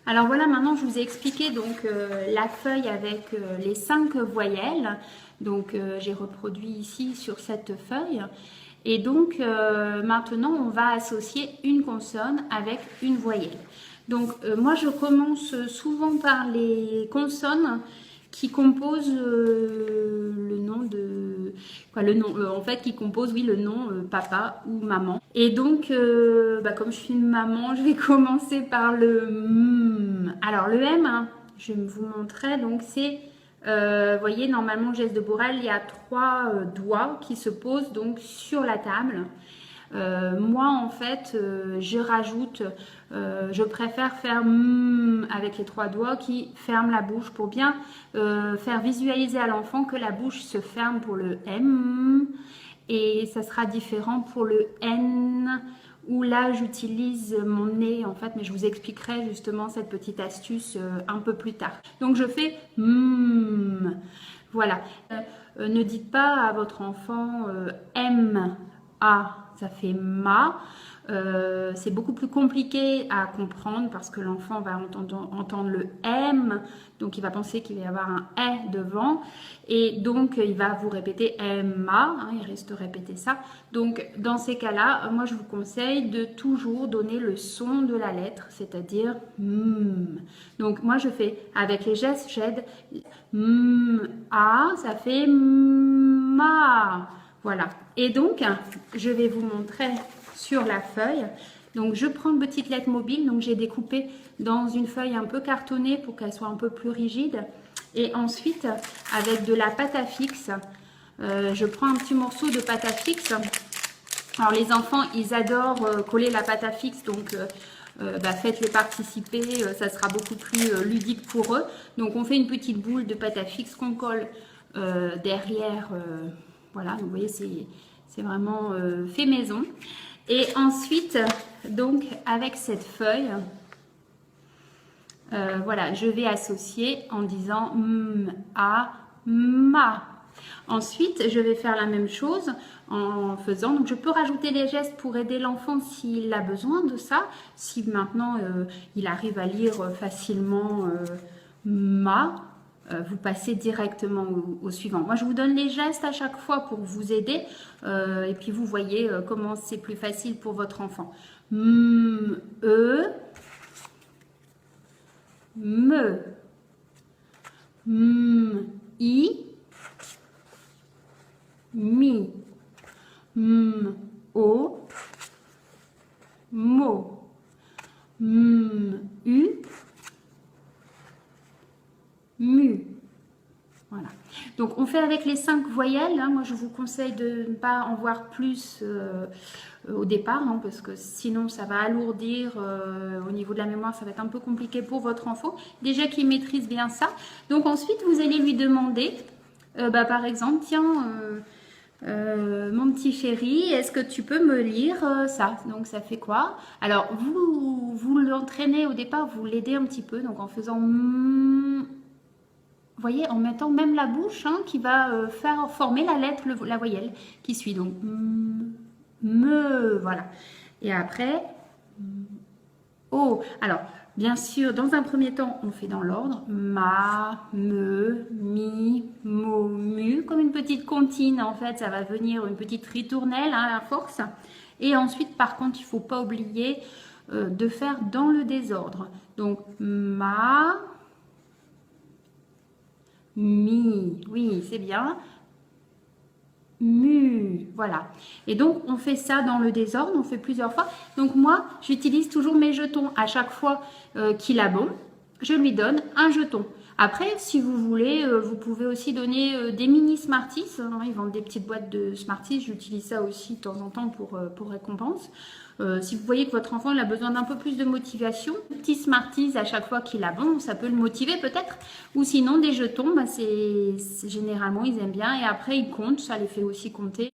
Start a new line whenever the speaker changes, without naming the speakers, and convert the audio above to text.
Alors voilà, maintenant je vous ai expliqué donc la feuille avec les 5 voyelles. Donc j'ai reproduit ici sur cette feuille. Et donc maintenant on va associer une consonne avec une voyelle. Donc moi je commence souvent par les consonnes qui composent le nom de le nom en fait qui compose oui le nom papa ou maman. Et donc comme je suis une maman, je vais commencer par le M. Alors le M, hein, je vais vous montrer. Donc c'est voyez, normalement, geste de Borel, il y a 3 doigts qui se posent donc sur la table. Moi, en fait, je rajoute, je préfère faire avec les 3 doigts qui ferment la bouche pour bien faire visualiser à l'enfant que la bouche se ferme pour le M. Et ça sera différent pour le N, où là j'utilise mon nez en fait, mais je vous expliquerai justement cette petite astuce un peu plus tard. Donc je fais voilà. Ne dites pas à votre enfant M, A, ça fait ma. C'est beaucoup plus compliqué à comprendre parce que l'enfant va entendre le M, donc il va penser qu'il va y avoir un E devant et donc il va vous répéter MA, hein, il risque de répéter ça. Donc dans ces cas-là, moi je vous conseille de toujours donner le son de la lettre, c'est-à-dire M. Donc moi je fais avec les gestes, j'aide A, ça fait MA. Voilà. Et donc je vais vous montrer sur la feuille. Donc je prends une petite lettre mobile, donc j'ai découpé dans une feuille un peu cartonnée pour qu'elle soit un peu plus rigide. Et ensuite, avec de la pâte à fixe, je prends un petit morceau de pâte à fixe. Alors les enfants, ils adorent coller la pâte à fixe, donc faites-les participer, ça sera beaucoup plus ludique pour eux. Donc on fait une petite boule de pâte à fixe qu'on colle derrière. Voilà, donc vous voyez, c'est vraiment fait maison. Et ensuite, donc, avec cette feuille, voilà, je vais associer en disant a, ma. Ensuite, je vais faire la même chose en faisant, donc je peux rajouter les gestes pour aider l'enfant s'il a besoin de ça. Si maintenant, il arrive à lire facilement ma, vous passez directement au suivant. Moi, je vous donne les gestes à chaque fois pour vous aider et puis vous voyez comment c'est plus facile pour votre enfant. Me, I, mi, o, mo, u, mu. Voilà. Donc on fait avec les 5 voyelles. Hein. Moi je vous conseille de ne pas en voir plus au départ, hein, parce que sinon ça va alourdir au niveau de la mémoire, ça va être un peu compliqué pour votre enfant. Déjà qu'il maîtrise bien ça. Donc ensuite vous allez lui demander, par exemple, tiens, mon petit chéri, est-ce que tu peux me lire ça? Donc ça fait quoi? Alors vous l'entraînez au départ, vous l'aidez un petit peu, donc en faisant vous voyez, en mettant même la bouche hein, qui va faire former la lettre, la voyelle qui suit. Donc, voilà. Et après, o. Alors, bien sûr, dans un premier temps, on fait dans l'ordre. Ma, me, mi, mo, mu. Comme une petite comptine, en fait, ça va venir une petite ritournelle hein, à la force. Et ensuite, par contre, il ne faut pas oublier de faire dans le désordre. Donc, ma... Mi, oui, c'est bien. Mu, voilà. Et donc, on fait ça dans le désordre, on fait plusieurs fois. Donc, moi, j'utilise toujours mes jetons. À chaque fois qu'il a bon, je lui donne un jeton. Après, si vous voulez, vous pouvez aussi donner des mini Smarties. Hein, ils vendent des petites boîtes de Smarties. J'utilise ça aussi de temps en temps pour récompense. Si vous voyez que votre enfant il a besoin d'un peu plus de motivation, petits Smarties à chaque fois qu'il a bon, ça peut le motiver peut-être. Ou sinon, des jetons, c'est généralement, ils aiment bien. Et après, ils comptent, ça les fait aussi compter.